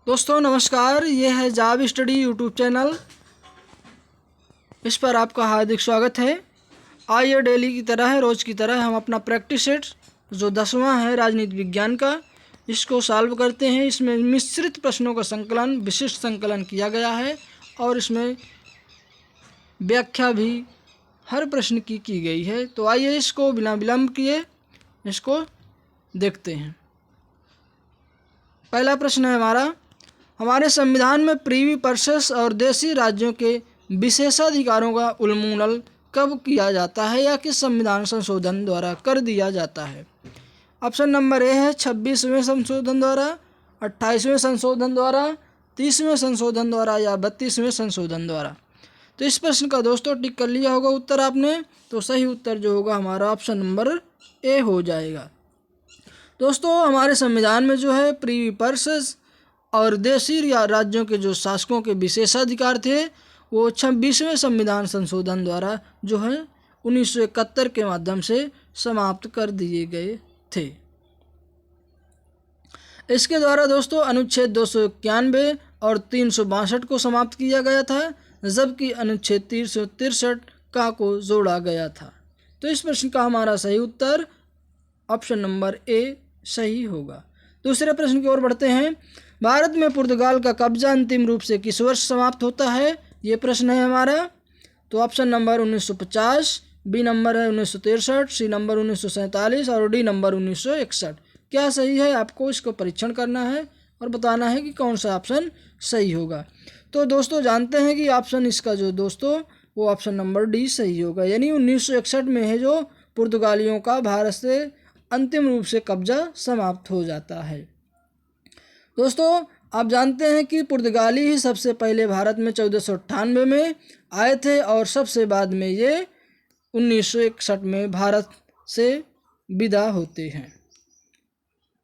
दोस्तों नमस्कार, ये है जाब स्टडी यूट्यूब चैनल। इस पर आपका हार्दिक स्वागत है। आइए डेली की तरह है, रोज़ की तरह हम अपना प्रैक्टिस सेट जो 10वां है राजनीति विज्ञान का, इसको सॉल्व करते हैं। इसमें मिश्रित प्रश्नों का संकलन, विशिष्ट संकलन किया गया है और इसमें व्याख्या भी हर प्रश्न की गई है। तो आइए इसको बिना विलंब किए इसको देखते हैं। पहला प्रश्न है हमारे संविधान में प्रीवी पर्सेस और देशी राज्यों के विशेषाधिकारों का उन्मूलन कब किया जाता है या किस संविधान संशोधन द्वारा कर दिया जाता है? ऑप्शन नंबर ए है 26वें संशोधन द्वारा, 28वें संशोधन द्वारा, 30वें संशोधन द्वारा या 32वें संशोधन द्वारा। तो इस प्रश्न का दोस्तों टिक कर लिया होगा उत्तर आपने, तो सही उत्तर जो होगा हमारा ऑप्शन नंबर ए हो जाएगा। दोस्तों हमारे संविधान में जो है प्रीवी पर्सेस और देशी राज्यों के जो शासकों के विशेषाधिकार थे वो 26वें संविधान संशोधन द्वारा जो है 1971 के माध्यम से समाप्त कर दिए गए थे। इसके द्वारा दोस्तों अनुच्छेद 291 और 362 को समाप्त किया गया था, जबकि अनुच्छेद 363 का को जोड़ा गया था। तो इस प्रश्न का हमारा सही उत्तर ऑप्शन नंबर ए सही होगा। दूसरे प्रश्न की ओर बढ़ते हैं। भारत में पुर्तगाल का कब्जा अंतिम रूप से किस वर्ष समाप्त होता है? ये प्रश्न है हमारा। तो ऑप्शन नंबर 1950, बी नंबर है 1963, सी नंबर 1947 और डी नंबर 1961। क्या सही है? आपको इसको परीक्षण करना है और बताना है कि कौन सा ऑप्शन सही होगा। तो दोस्तों जानते हैं कि ऑप्शन इसका जो दोस्तों वो ऑप्शन नंबर डी सही होगा, यानी 1961 में है जो पुर्तगालियों का भारत से अंतिम रूप से कब्जा समाप्त हो जाता है। दोस्तों आप जानते हैं कि पुर्तगाली ही सबसे पहले भारत में 1498 में आए थे और सबसे बाद में ये 1961 में भारत से विदा होते हैं।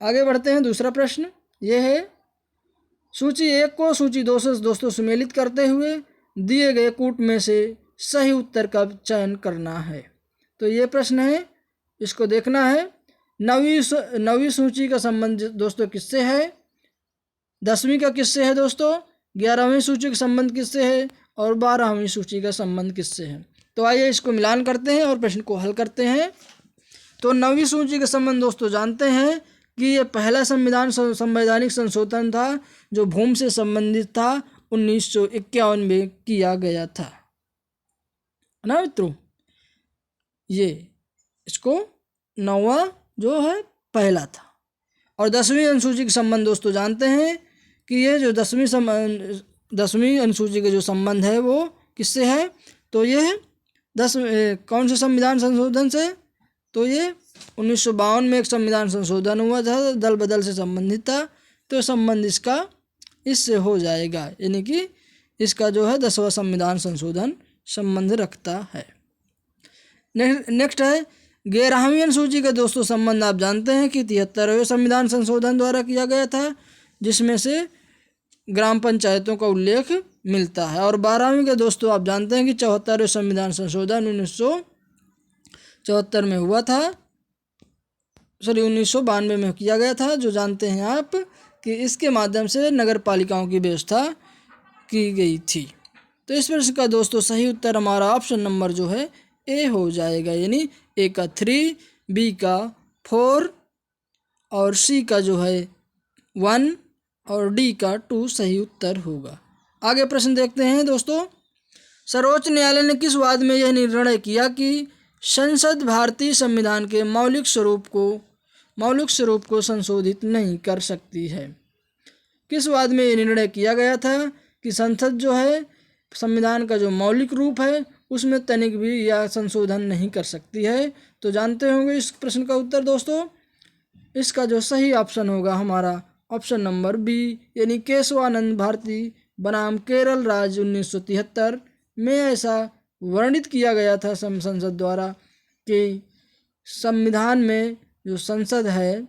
आगे बढ़ते हैं। दूसरा प्रश्न ये है, सूची 1 को सूची 2 से दोस्तों सुमेलित करते हुए दिए गए कूट में से सही उत्तर का चयन करना है। तो ये प्रश्न है, इसको देखना है। नवीं सूची का संबंध दोस्तों किससे है? 10वीं का किससे है दोस्तों? 11वीं सूची का संबंध किससे है? और 12वीं सूची का संबंध किससे है? तो आइए इसको मिलान करते हैं और प्रश्न को हल करते हैं। तो 9वीं सूची का संबंध दोस्तों जानते हैं कि ये पहला संवैधानिक संशोधन था जो भूमि से संबंधित था, 1951 में किया गया था ना मित्रों। ये इसको 9वां जो है पहला था। और 10वीं अनुसूची के संबंध दोस्तों जानते हैं कि ये जो 10वीं अनुसूची का जो संबंध है वो किससे है? तो ये कौन से संविधान संशोधन से? तो ये 1952 में एक संविधान संशोधन हुआ था, दल बदल से संबंधित था, तो संबंध इसका इससे हो जाएगा, यानी कि इसका जो है 10वां संविधान संशोधन संबंध रखता है। नेक्स्ट है 11वीं अनुसूची का दोस्तों संबंध आप जानते हैं कि 73वें संविधान संशोधन द्वारा किया गया था, जिसमें से ग्राम पंचायतों का उल्लेख मिलता है। और 12वीं का दोस्तों आप जानते हैं कि 74वें संविधान संशोधन 1974 में हुआ था, 1992 में किया गया था, जो जानते हैं आप कि इसके माध्यम से नगर पालिकाओं की व्यवस्था की गई थी। तो इस प्रश्न का दोस्तों सही उत्तर हमारा ऑप्शन नंबर जो है ए हो जाएगा, यानी ए का 3, बी का 4 और सी का जो है 1 और डी का 2 सही उत्तर होगा। आगे प्रश्न देखते हैं दोस्तों। सर्वोच्च न्यायालय ने किस वाद में यह निर्णय किया कि संसद भारतीय संविधान के मौलिक स्वरूप को संशोधित नहीं कर सकती है? किस वाद में यह निर्णय किया गया था कि संसद जो है संविधान का जो मौलिक रूप है उसमें तनिक भी या संशोधन नहीं कर सकती है? तो जानते होंगे इस प्रश्न का उत्तर दोस्तों। इसका जो सही ऑप्शन होगा हमारा ऑप्शन नंबर बी, यानी केशवानंद भारती बनाम केरल राज्य 1973 में ऐसा वर्णित किया गया था संसद द्वारा कि संविधान में जो संसद है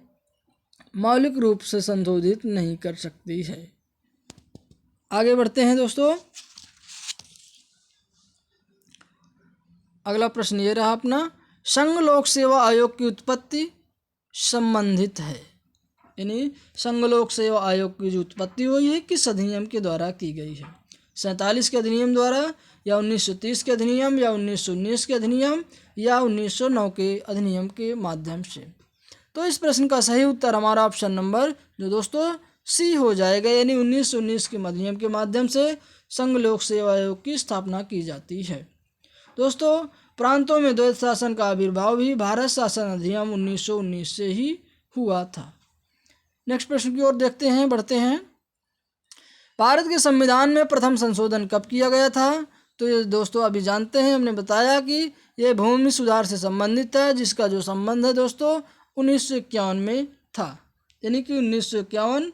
मौलिक रूप से संशोधित नहीं कर सकती है। आगे बढ़ते हैं दोस्तों। अगला प्रश्न ये रहा अपना, संघ लोक सेवा आयोग की उत्पत्ति संबंधित है। यानी संघ लोक सेवा आयोग की जो उत्पत्ति हुई है किस अधिनियम के द्वारा की गई है? 47 के अधिनियम द्वारा, या 1930 के अधिनियम, या 1919 के अधिनियम, या 1909 के अधिनियम के माध्यम से? तो इस प्रश्न का सही उत्तर हमारा ऑप्शन नंबर जो दोस्तों सी हो जाएगा, यानी 1919 के अधिनियम के माध्यम से संघ लोक सेवा आयोग की स्थापना की जाती है। दोस्तों, प्रांतों में द्वैत शासन का आविर्भाव भी भारत शासन अधिनियम 1919 से ही हुआ था। नेक्स्ट प्रश्न की ओर देखते हैं, बढ़ते हैं। भारत के संविधान में प्रथम संशोधन कब किया गया था? तो ये दोस्तों अभी जानते हैं, हमने बताया कि ये भूमि सुधार से संबंधित है, जिसका जो संबंध है दोस्तों 1951 में था। यानी कि 1951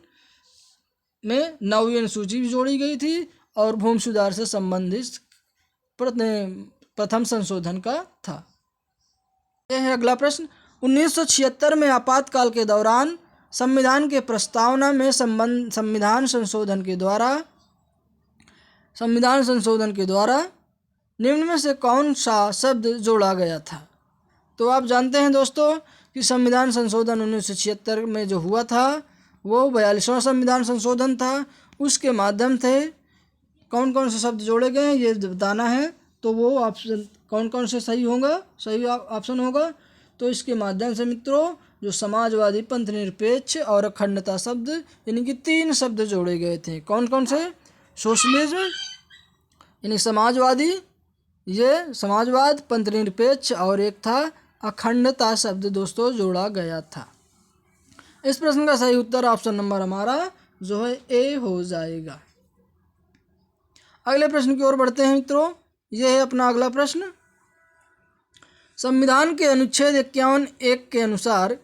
में नवीं अनुसूची भी जोड़ी गई थी और भूमि सुधार से संबंधित प्रथम संशोधन का था। यह है अगला प्रश्न। 1976 में आपातकाल के दौरान संविधान के प्रस्तावना में संविधान संशोधन के द्वारा निम्न में से कौन सा शब्द जोड़ा गया था? तो आप जानते हैं दोस्तों कि संविधान संशोधन 1976 में जो हुआ था वो 42वां संविधान संशोधन था। उसके माध्यम से कौन कौन से शब्द जोड़े गए हैं ये बताना है, तो वो ऑप्शन कौन कौन से सही ऑप्शन होगा। तो इसके माध्यम से मित्रों जो समाजवादी, पंथ निरपेक्ष और अखंडता शब्द, यानी कि 3 शब्द जोड़े गए थे। कौन कौन से? सोशलिज्म यानी समाजवादी, ये समाजवाद, पंथ निरपेक्ष, और एक था अखंडता शब्द दोस्तों जोड़ा गया था। इस प्रश्न का सही उत्तर ऑप्शन नंबर हमारा जो है ए हो जाएगा। अगले प्रश्न की ओर बढ़ते हैं मित्रों। यह है अपना अगला प्रश्न। संविधान के अनुच्छेद 51(1) के अनुसार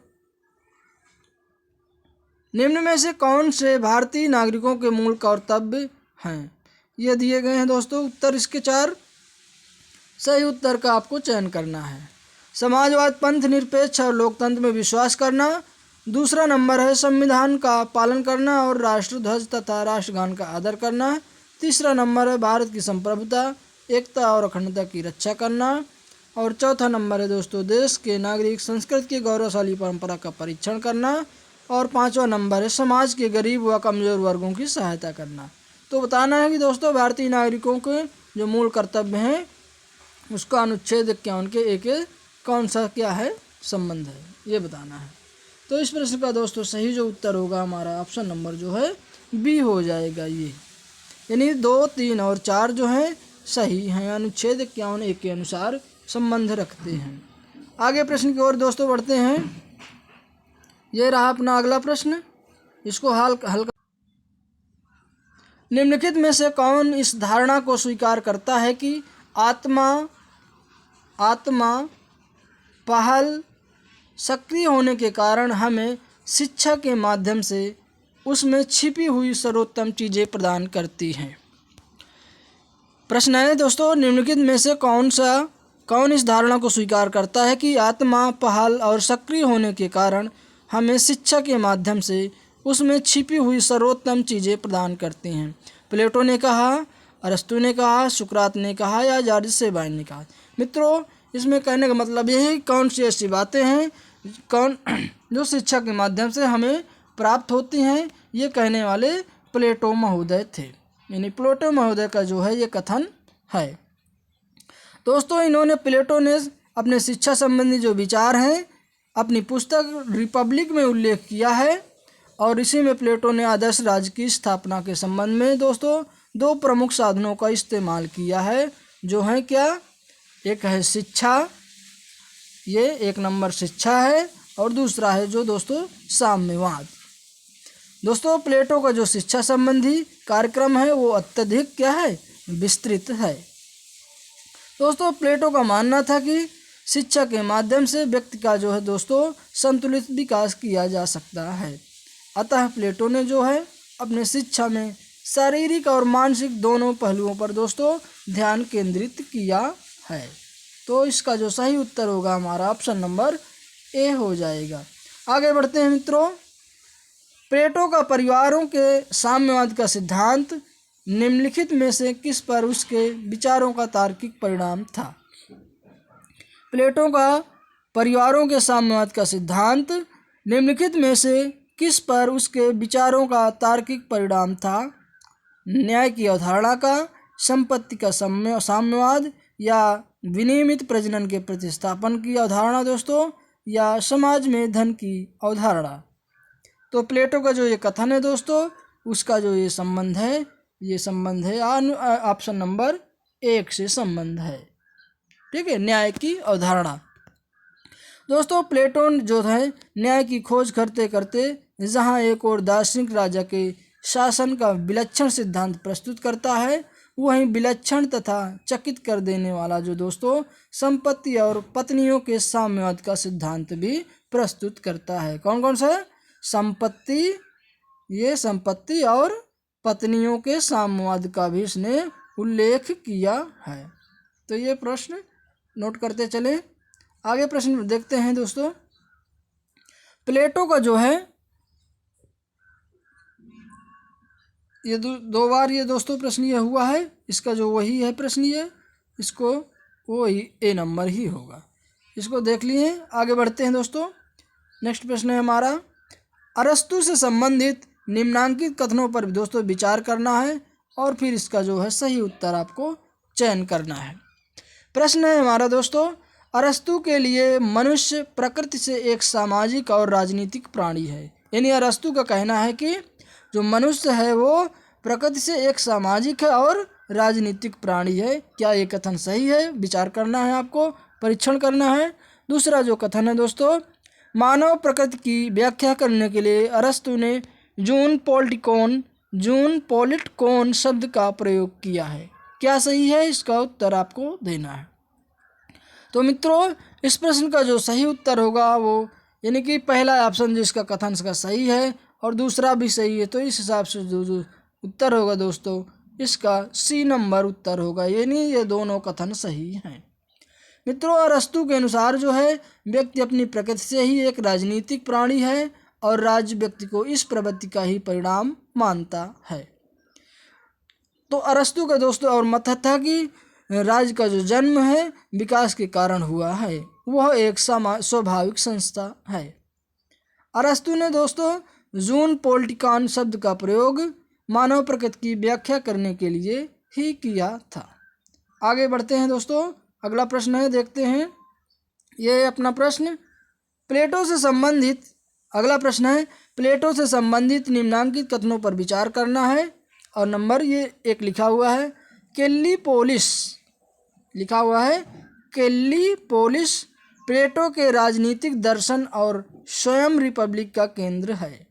निम्न में से कौन से भारतीय नागरिकों के मूल कर्तव्य हैं? ये दिए गए हैं दोस्तों उत्तर इसके 4। सही उत्तर का आपको चयन करना है। समाजवाद, पंथ निरपेक्ष और लोकतंत्र में विश्वास करना। दूसरा नंबर है संविधान का पालन करना और राष्ट्रध्वज तथा राष्ट्रगान का आदर करना। तीसरा नंबर है भारत की संप्रभुता, एकता और अखंडता की रक्षा करना। और चौथा नंबर है दोस्तों देश के नागरिक संस्कृति की गौरवशाली परंपरा का परीक्षण करना। और 5वां नंबर है समाज के गरीब व कमज़ोर वर्गों की सहायता करना। तो बताना है कि दोस्तों भारतीय नागरिकों के जो मूल कर्तव्य हैं उसका अनुच्छेद 51 के एक कौन सा क्या है संबंध है, ये बताना है। तो इस प्रश्न का दोस्तों सही जो उत्तर होगा हमारा ऑप्शन नंबर जो है बी हो जाएगा। ये यानी 2, 3 और 4 जो हैं सही हैं, अनुच्छेद 51(1) के अनुसार संबंध रखते हैं। आगे प्रश्न की ओर दोस्तों बढ़ते हैं। ये रहा अपना अगला प्रश्न, इसको हल्का। निम्नलिखित में से कौन इस धारणा को स्वीकार करता है कि आत्मा पहल सक्रिय होने के कारण हमें शिक्षा के माध्यम से उसमें छिपी हुई सर्वोत्तम चीज़ें प्रदान करती हैं? प्रश्न है दोस्तों, निम्नलिखित में से कौन इस धारणा को स्वीकार करता है कि आत्मा पहल और सक्रिय होने के कारण हमें शिक्षा के माध्यम से उसमें छिपी हुई सर्वोत्तम चीज़ें प्रदान करती हैं? प्लेटो ने कहा, अरस्तु ने कहा, सुकरात ने कहा, या जॉर्ज सेबाइन ने कहा? मित्रों, इसमें कहने का मतलब यह है कौन सी ऐसी बातें हैं जो शिक्षा के माध्यम से हमें प्राप्त होती हैं। ये कहने वाले प्लेटो महोदय थे, यानी प्लेटो महोदय का जो है ये कथन है। दोस्तों, प्लेटो ने अपने शिक्षा संबंधी जो विचार हैं अपनी पुस्तक रिपब्लिक में उल्लेख किया है। और इसी में प्लेटो ने आदर्श राज्य की स्थापना के संबंध में दोस्तों 2 प्रमुख साधनों का इस्तेमाल किया है, जो है क्या? एक है शिक्षा, ये 1 नंबर शिक्षा है, और दूसरा है जो दोस्तों साम्यवाद। दोस्तों, प्लेटो का जो शिक्षा संबंधी कार्यक्रम है वो अत्यधिक क्या है? विस्तृत है। दोस्तों, प्लेटो का मानना था कि शिक्षा के माध्यम से व्यक्ति का जो है दोस्तों संतुलित विकास किया जा सकता है। अतः प्लेटो ने जो है अपने शिक्षा में शारीरिक और मानसिक दोनों पहलुओं पर दोस्तों ध्यान केंद्रित किया है। तो इसका जो सही उत्तर होगा हमारा ऑप्शन नंबर ए हो जाएगा। आगे बढ़ते हैं मित्रों। प्लेटो का परिवारों के साम्यवाद का सिद्धांत निम्नलिखित में से किस पर उसके विचारों का तार्किक परिणाम था? प्लेटो का परिवारों के साम्यवाद का सिद्धांत निम्नलिखित में से किस पर उसके विचारों का तार्किक परिणाम था? न्याय की अवधारणा का, संपत्ति का साम्यवाद, या विनियमित प्रजनन के प्रतिस्थापन की अवधारणा दोस्तों, या समाज में धन की अवधारणा। तो प्लेटो का जो ये कथन है दोस्तों, उसका जो ये संबंध है ऑप्शन नंबर 1 से संबंध है। ठीक है, न्याय की अवधारणा। दोस्तों प्लेटो जो है न्याय की खोज करते करते जहाँ एक और दार्शनिक राजा के शासन का विलक्षण सिद्धांत प्रस्तुत करता है, वहीं विलक्षण तथा चकित कर देने वाला जो दोस्तों संपत्ति और पत्नियों के साम्यवाद का सिद्धांत भी प्रस्तुत करता है। कौन कौन सा? संपत्ति और पत्नियों के साम्यवाद का भी इसने उल्लेख किया है। तो ये प्रश्न नोट करते चले। आगे प्रश्न देखते हैं दोस्तों। प्लेटो का जो है ये दो बार ये दोस्तों प्रश्न ये हुआ है, इसका जो वही है प्रश्न ये, इसको वही ए नंबर ही होगा। इसको देख लिए। आगे बढ़ते हैं दोस्तों। नेक्स्ट प्रश्न है हमारा, अरस्तु से संबंधित निम्नांकित कथनों पर दोस्तों विचार करना है और फिर इसका जो है सही उत्तर आपको चयन करना है। प्रश्न है हमारा दोस्तों, अरस्तु के लिए मनुष्य प्रकृति से एक सामाजिक और राजनीतिक प्राणी है। यानी अरस्तु का कहना है कि जो मनुष्य है वो प्रकृति से एक सामाजिक है और राजनीतिक प्राणी है। क्या ये कथन सही है? विचार करना है, आपको परीक्षण करना है। दूसरा जो कथन है दोस्तों, मानव प्रकृति की व्याख्या करने के लिए अरस्तु ने जून पॉलिटिकोन शब्द का प्रयोग किया है। क्या सही है? इसका उत्तर आपको देना है। तो मित्रों इस प्रश्न का जो सही उत्तर होगा वो यानी कि पहला ऑप्शन जिसका कथन का सही है और दूसरा भी सही है, तो इस हिसाब से जो उत्तर होगा दोस्तों इसका सी नंबर उत्तर होगा। यानी ये दोनों कथन सही हैं। मित्रों अरस्तु के अनुसार जो है व्यक्ति अपनी प्रकृति से ही एक राजनीतिक प्राणी है और राज्य व्यक्ति को इस प्रवृत्ति का ही परिणाम मानता है। तो अरस्तु का दोस्तों और मत था कि राज्य का जो जन्म है विकास के कारण हुआ है, वह एक स्वाभाविक संस्था है। अरस्तु ने दोस्तों जून पॉलिटिकॉन शब्द का प्रयोग मानव प्रकृति की व्याख्या करने के लिए ही किया था। आगे बढ़ते हैं दोस्तों। अगला प्रश्न है, देखते हैं ये अपना प्रश्न प्लेटो से संबंधित। अगला प्रश्न है, प्लेटो से संबंधित निम्नांकित कथनों पर विचार करना है और नंबर ये 1 लिखा हुआ है। कैल्लीपोलिस लिखा हुआ है। कैल्लीपोलिस प्लेटो के राजनीतिक दर्शन और स्वयं रिपब्लिक का केंद्र है।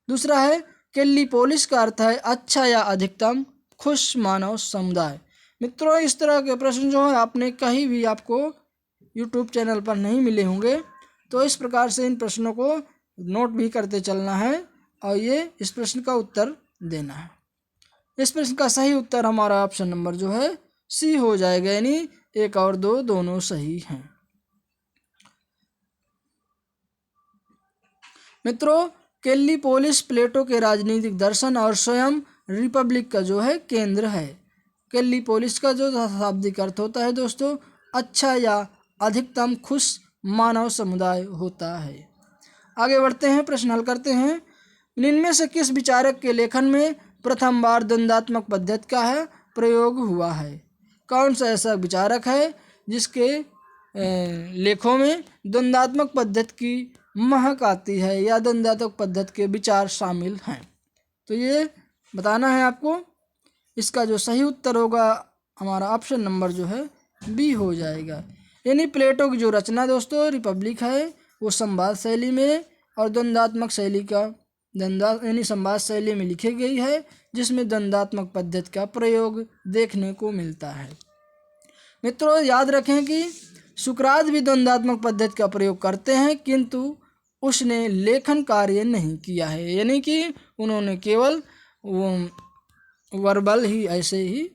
दूसरा है कैल्लीपोलिस का अर्थ है अच्छा या अधिकतम खुश मानव समुदाय। मित्रों इस तरह के प्रश्न जो है आपने कहीं भी आपको यूट्यूब चैनल पर नहीं मिले होंगे, तो इस प्रकार से इन प्रश्नों को नोट भी करते चलना है और ये इस प्रश्न का उत्तर देना है। इस प्रश्न का सही उत्तर हमारा ऑप्शन नंबर जो है सी हो जाएगा, यानी 1 और 2 दोनों सही हैं। मित्रों कैल्लीपोलिस प्लेटो के राजनीतिक दर्शन और स्वयं रिपब्लिक का जो है केंद्र है। कैल्लीपोलिस का जो शाब्दिक अर्थ होता है दोस्तों अच्छा या अधिकतम खुश मानव समुदाय होता है। आगे बढ़ते हैं, प्रश्न हल करते हैं। इनमें से किस विचारक के लेखन में प्रथम बार द्वंद्वात्मक पद्धति का है प्रयोग हुआ है? कौन सा ऐसा विचारक है जिसके लेखों में द्वंद्वात्मक पद्धति की महक आती है या द्वंद्वात्मक पद्धति के विचार शामिल हैं? तो ये बताना है आपको। इसका जो सही उत्तर होगा हमारा ऑप्शन नंबर जो है बी हो जाएगा। यानी प्लेटो की जो रचना दोस्तों रिपब्लिक है वो संवाद शैली में और द्वंद्वात्मक शैली का यानी संवाद शैली में लिखी गई है, जिसमें द्वंद्वात्मक पद्धति का प्रयोग देखने को मिलता है। मित्रों याद रखें कि सुकरात भी द्वंद्वात्मक पद्धति का प्रयोग करते हैं, किंतु उसने लेखन कार्य नहीं किया है। यानी कि उन्होंने केवल वर्बल ही ऐसे ही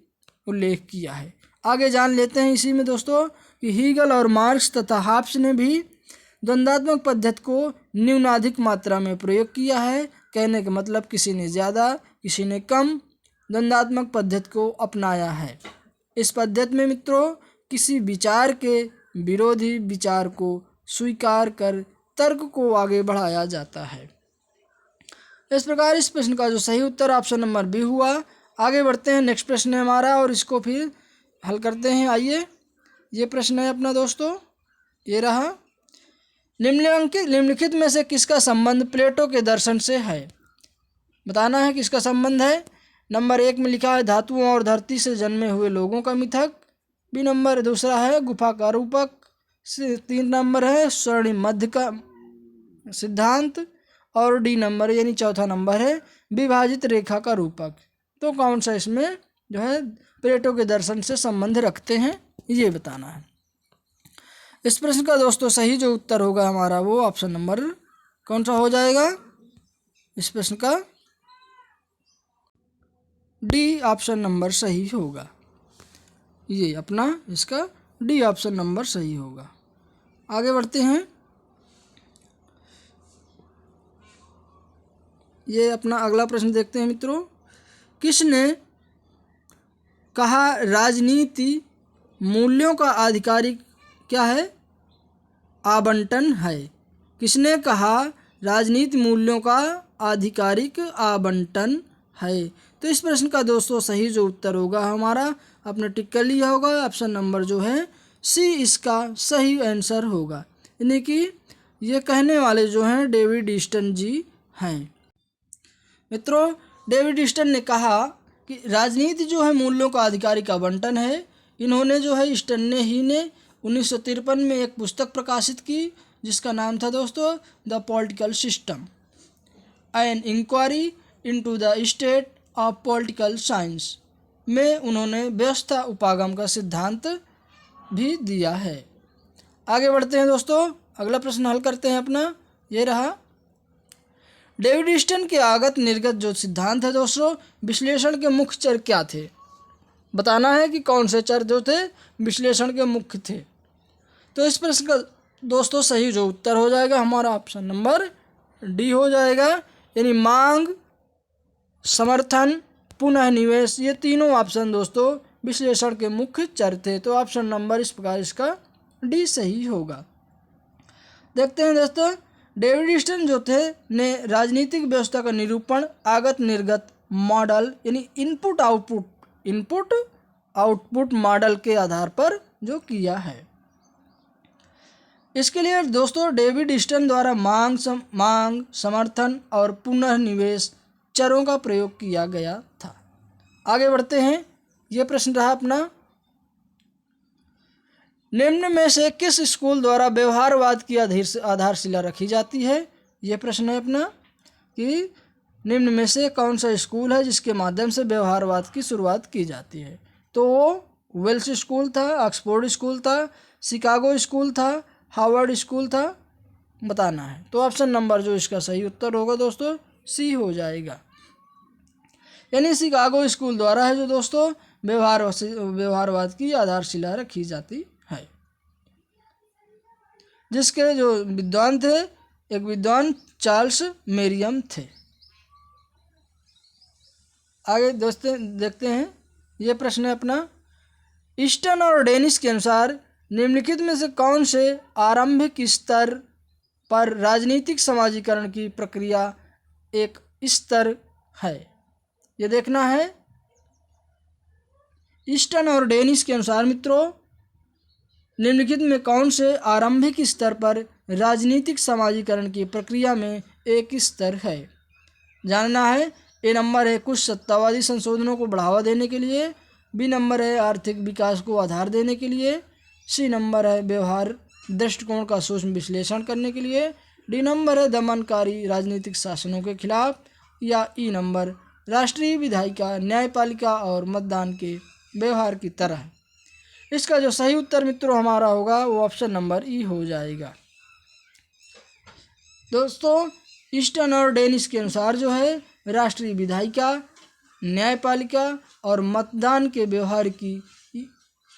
उल्लेख किया है। आगे जान लेते हैं इसी में दोस्तों कि हीगल और मार्क्स तथा हाब्स ने भी द्वंद्वात्मक पद्धति को न्यूनाधिक मात्रा में प्रयोग किया है। कहने का मतलब किसी ने ज़्यादा किसी ने कम द्वंद्वात्मक पद्धति को अपनाया है। इस पद्धति में मित्रों किसी विचार के विरोधी विचार को स्वीकार कर तर्क को आगे बढ़ाया जाता है। इस प्रकार इस प्रश्न का जो सही उत्तर ऑप्शन नंबर बी हुआ। आगे बढ़ते हैं, नेक्स्ट प्रश्न है हमारा और इसको फिर हल करते हैं। आइए, ये प्रश्न है अपना दोस्तों, ये रहा। निम्नलिखित में से किसका संबंध प्लेटो के दर्शन से है? बताना है किसका संबंध है। नंबर 1 में लिखा है धातुओं और धरती से जन्मे हुए लोगों का मिथक। बी नंबर दूसरा है गुफा का रूपक। 3 नंबर है स्वर्णिम मध्य का सिद्धांत। और डी नंबर यानी चौथा नंबर है विभाजित रेखा का रूपक। तो कौन सा इसमें जो है प्लेटो के दर्शन से संबंध रखते हैं, ये बताना है। इस प्रश्न का दोस्तों सही जो उत्तर होगा हमारा वो ऑप्शन नंबर कौन सा हो जाएगा इस प्रश्न का? डी ऑप्शन नंबर सही होगा। ये अपना इसका डी ऑप्शन नंबर सही होगा। आगे बढ़ते हैं, ये अपना अगला प्रश्न देखते हैं मित्रों। किसने कहा राजनीति मूल्यों का आधिकारिक क्या है? आवंटन है। किसने कहा राजनीति मूल्यों का आधिकारिक आवंटन है? तो इस प्रश्न का दोस्तों सही जो उत्तर होगा हमारा, आपने टिक कर लिया होगा, ऑप्शन नंबर जो है सी इसका सही आंसर होगा। यानी कि ये कहने वाले जो हैं डेविड ईस्टन जी हैं। मित्रों, डेविड ईस्टन ने कहा कि राजनीति जो है मूल्यों का आधिकारिक आवंटन है। इन्होंने जो है ईस्टन ने ही ने 1953 में एक पुस्तक प्रकाशित की जिसका नाम था दोस्तों the political system, an inquiry into the state of political science में उन्होंने व्यवस्था उपागम का सिद्धांत भी दिया है। आगे बढ़ते हैं दोस्तों, अगला प्रश्न हल करते हैं अपना, ये रहा। डेविड ईस्टन के आगत निर्गत जो सिद्धांत है दोस्तों, विश्लेषण के मुख्य चर क्या थे? बताना है कि कौन से चर जो थे विश्लेषण के मुख्य थे। तो इस प्रश्न का दोस्तों सही जो उत्तर हो जाएगा हमारा ऑप्शन नंबर डी हो जाएगा। यानी मांग, समर्थन, पुनः निवेश, ये तीनों ऑप्शन दोस्तों विश्लेषण के मुख्य चर थे। तो ऑप्शन नंबर इस प्रकार इसका डी सही होगा। देखते हैं दोस्तों, डेविड ईस्टन जो थे ने राजनीतिक व्यवस्था का निरूपण आगत निर्गत मॉडल यानी इनपुट आउटपुट मॉडल के आधार पर जो किया है। इसके लिए दोस्तों डेविड ईस्टन द्वारा मांग, समर्थन और पुनर्निवेश चरों का प्रयोग किया गया था। आगे बढ़ते हैं, यह प्रश्न रहा अपना। निम्न में से किस स्कूल द्वारा व्यवहारवाद की आधारशिला रखी जाती है? यह प्रश्न है अपना कि निम्न में से कौन सा स्कूल है जिसके माध्यम से व्यवहारवाद की शुरुआत की जाती है? तो वो वेल्स स्कूल था, ऑक्सफोर्ड स्कूल था, शिकागो स्कूल था, हार्वर्ड स्कूल था, बताना है। तो ऑप्शन नंबर जो इसका सही उत्तर होगा दोस्तों सी हो जाएगा। यानी शिकागो स्कूल द्वारा है जो दोस्तों व्यवहारवाद की आधारशिला रखी जाती है, जिसके जो विद्वान थे एक विद्वान चार्ल्स मेरियम थे। आगे दोस्तों देखते हैं, ये प्रश्न है अपना। ईस्टन और डेनिस के अनुसार निम्नलिखित में से कौन से आरंभिक स्तर पर राजनीतिक समाजीकरण की प्रक्रिया एक स्तर है? ये देखना है। ईस्टन और डेनिस के अनुसार मित्रों निम्नलिखित में कौन से आरंभिक स्तर पर राजनीतिक समाजीकरण की प्रक्रिया में एक स्तर है? जानना है। ए नंबर है कुछ सत्तावादी संशोधनों को बढ़ावा देने के लिए। बी नंबर है आर्थिक विकास को आधार देने के लिए। सी नंबर है व्यवहार दृष्टिकोण का सूक्ष्म विश्लेषण करने के लिए। डी नंबर है दमनकारी राजनीतिक शासनों के खिलाफ। या ई नंबर राष्ट्रीय विधायिका, न्यायपालिका और मतदान के व्यवहार की तरह। इसका जो सही उत्तर मित्रों हमारा होगा वो ऑप्शन नंबर ई हो जाएगा। दोस्तों ईस्टन और डेनिस के अनुसार जो है राष्ट्रीय विधायिका, न्यायपालिका और मतदान के व्यवहार की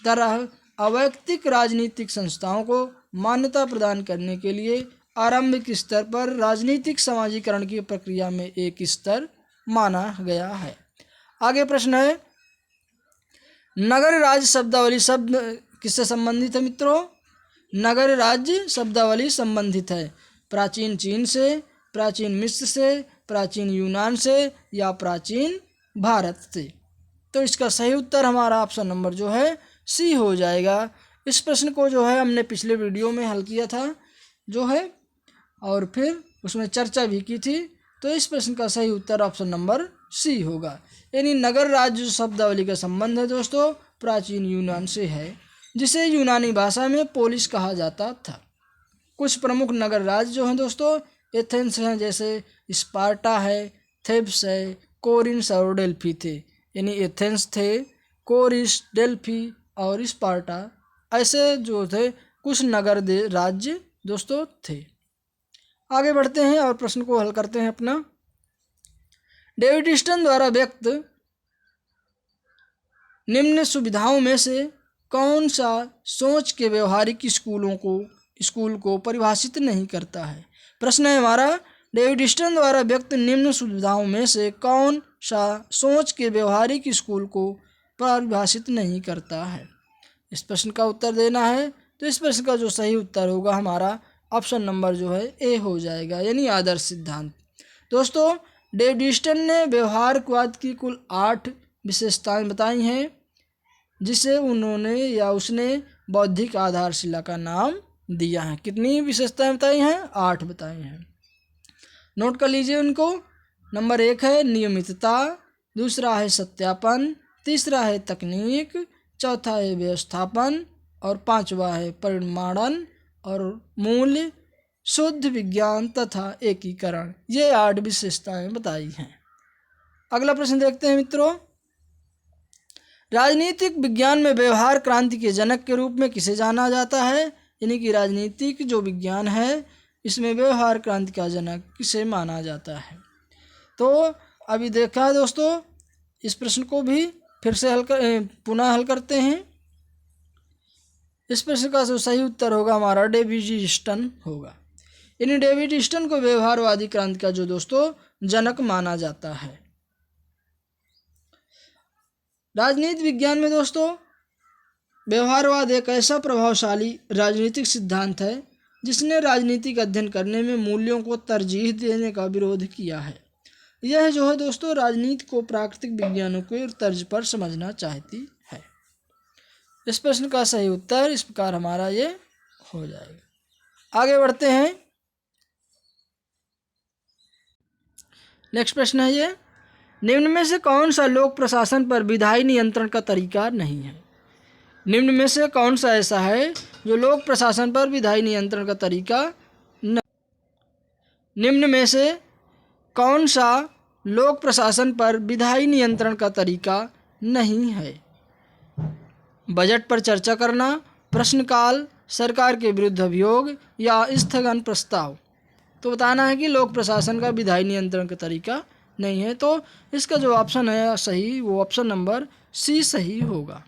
तरह अवैयक्तिक राजनीतिक संस्थाओं को मान्यता प्रदान करने के लिए आरंभिक स्तर पर राजनीतिक समाजीकरण की प्रक्रिया में एक स्तर माना गया है। आगे प्रश्न है, नगर राज्य शब्दावली शब्द किससे संबंधित है मित्रों? नगर राज्य शब्दावली संबंधित है प्राचीन चीन से, प्राचीन मिस्र से, प्राचीन यूनान से या प्राचीन भारत से। तो इसका सही उत्तर हमारा ऑप्शन नंबर जो है सी हो जाएगा। इस प्रश्न को जो है हमने पिछले वीडियो में हल किया था जो है, और फिर उसमें चर्चा भी की थी। तो इस प्रश्न का सही उत्तर ऑप्शन नंबर सी होगा। यानी नगर राज्य शब्दावली का संबंध है दोस्तों प्राचीन यूनान से है, जिसे यूनानी भाषा में पोलिस कहा जाता था। कुछ प्रमुख नगर राज्य जो हैं दोस्तों एथेंस हैं, जैसे स्पार्टा है, थेब्स है, कोरिन्थ और डेल्फी थे। यानी एथेंस थे, कोरिस, डेल्फी और स्पार्टा, ऐसे जो थे कुछ नगर राज्य दोस्तों थे। आगे बढ़ते हैं और प्रश्न को हल करते हैं अपना। डेविड स्टन द्वारा व्यक्त निम्न सुविधाओं में से कौन सा सोच के व्यवहारिक स्कूल को परिभाषित नहीं करता है। प्रश्न है हमारा, डेविड स्टन द्वारा व्यक्त निम्न सुविधाओं में से कौन सा सोच के व्यवहारिक स्कूल को परिभाषित नहीं करता है। इस प्रश्न का उत्तर देना है। तो इस प्रश्न का जो सही उत्तर होगा हमारा ऑप्शन नंबर जो है ए हो जाएगा, यानी आदर्श सिद्धांत। दोस्तों डेविड स्टन ने व्यवहारवाद की कुल 8 विशेषताएं बताई हैं, जिसे उन्होंने या उसने बौद्धिक आधारशिला का नाम दिया है। कितनी विशेषताएं बताई हैं? 8 बताई हैं। नोट कर लीजिए उनको। नंबर 1 है नियमितता, दूसरा है सत्यापन, तीसरा है तकनीक, चौथा है व्यवस्थापन और पांचवा है परिमाणन और मूल्य, शुद्ध विज्ञान तथा एकीकरण। ये 8 विशेषताएं बताई हैं। अगला प्रश्न देखते हैं मित्रों। राजनीतिक विज्ञान में व्यवहार क्रांति के जनक के रूप में किसे जाना जाता है। यानी कि राजनीतिक जो विज्ञान है इसमें व्यवहार क्रांति का जनक किसे माना जाता है। तो अभी देखा है दोस्तों, इस प्रश्न को भी फिर से पुनः हल करते हैं। इस प्रश्न का जो सही उत्तर होगा हमारा डेविड स्टन होगा। यानी डेविड स्टन को व्यवहारवादी क्रांति का जो दोस्तों जनक माना जाता है। राजनीति विज्ञान में दोस्तों व्यवहारवाद एक ऐसा प्रभावशाली राजनीतिक सिद्धांत है जिसने राजनीतिक अध्ययन करने में मूल्यों को तरजीह देने का विरोध किया है। यह जो है दोस्तों राजनीति को प्राकृतिक विज्ञानों के तर्ज पर समझना चाहती है। इस प्रश्न का सही उत्तर इस प्रकार हमारा ये हो जाएगा। आगे बढ़ते हैं। नेक्स्ट प्रश्न है ये, निम्न में से कौन सा लोक प्रशासन पर विधायी नियंत्रण का तरीका नहीं है। निम्न में से कौन सा ऐसा है जो लोक प्रशासन पर विधायी नियंत्रण का तरीका निम्न में से कौन सा लोक प्रशासन पर विधायी नियंत्रण का तरीका नहीं है। बजट पर चर्चा करना, प्रश्नकाल, सरकार के विरुद्ध अभियोग या स्थगन प्रस्ताव। तो बताना है कि लोक प्रशासन का विधायी नियंत्रण का तरीका नहीं है। तो इसका जो ऑप्शन है सही वो ऑप्शन नंबर सी सही होगा।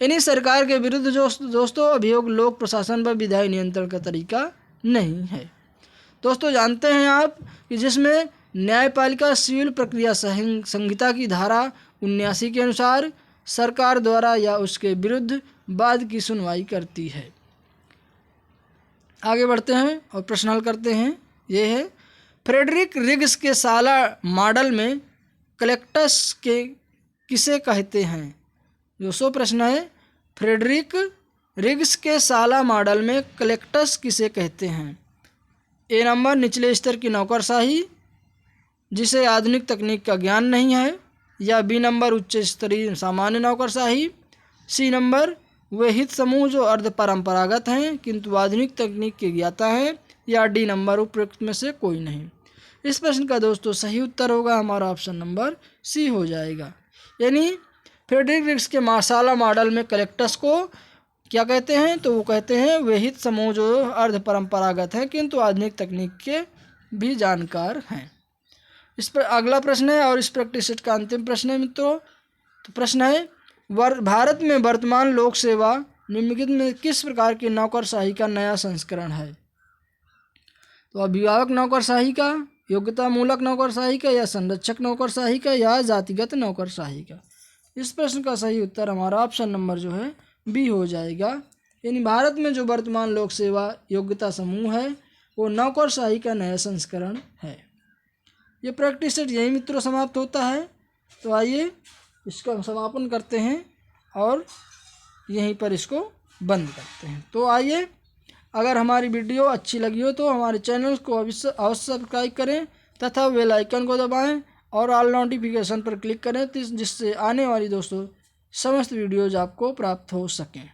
यानी सरकार के विरुद्ध जो दोस्तों अभियोग लोक प्रशासन पर विधायी नियंत्रण का तरीका नहीं है। दोस्तों जानते हैं आप कि जिसमें न्यायपालिका सिविल प्रक्रिया संहिता की धारा 79 के अनुसार सरकार द्वारा या उसके विरुद्ध वाद की सुनवाई करती है। आगे बढ़ते हैं और प्रश्न हल करते हैं। ये है, फ्रेडरिक रिग्स के साला मॉडल में कलेक्टस के किसे कहते हैं। जो प्रश्न है, फ्रेडरिक रिग्स के साला मॉडल में कलेक्टस किसे कहते हैं। ए नंबर निचले स्तर की नौकरशाही जिसे आधुनिक तकनीक का ज्ञान नहीं है, या बी नंबर उच्च स्तरीय सामान्य नौकरशाही, सी नंबर वे हित समूह जो अर्ध परंपरागत हैं किंतु आधुनिक तकनीक के ज्ञाता हैं, या डी नंबर उपयुक्त में से कोई नहीं। इस प्रश्न का दोस्तों सही उत्तर होगा हमारा ऑप्शन नंबर सी हो जाएगा। यानी फ्रेडरिक रिग्स के साला मॉडल में कलेक्टस को क्या कहते हैं, तो वो कहते हैं वे हित समूह जो अर्ध परंपरागत हैं किंतु आधुनिक तकनीक के भी जानकार हैं। इस पर अगला प्रश्न है और इस प्रैक्टिस सेट का अंतिम प्रश्न है मित्रों। तो प्रश्न है, भारत में वर्तमान लोक सेवा निम्नलिखित में किस प्रकार की नौकरशाही का नया संस्करण है। तो अभिभावक नौकरशाही का, योग्यता मूलक नौकरशाही का, या संरक्षक नौकरशाही का, या जातिगत नौकरशाही का। इस प्रश्न का सही उत्तर हमारा ऑप्शन नंबर जो है बी हो जाएगा। यानी भारत में जो वर्तमान लोक सेवा योग्यता समूह है वो नौकरशाही का नया संस्करण है। ये प्रैक्टिस सेट यही मित्रों समाप्त होता है। तो आइए इसका हम समापन करते हैं और यहीं पर इसको बंद करते हैं। तो आइए, अगर हमारी वीडियो अच्छी लगी हो तो हमारे चैनल को अवश्य सब्सक्राइब करें तथा बेल आइकन को दबाएं और ऑल नोटिफिकेशन पर क्लिक करें जिससे आने वाली दोस्तों समस्त वीडियोज़ आपको प्राप्त हो सकें।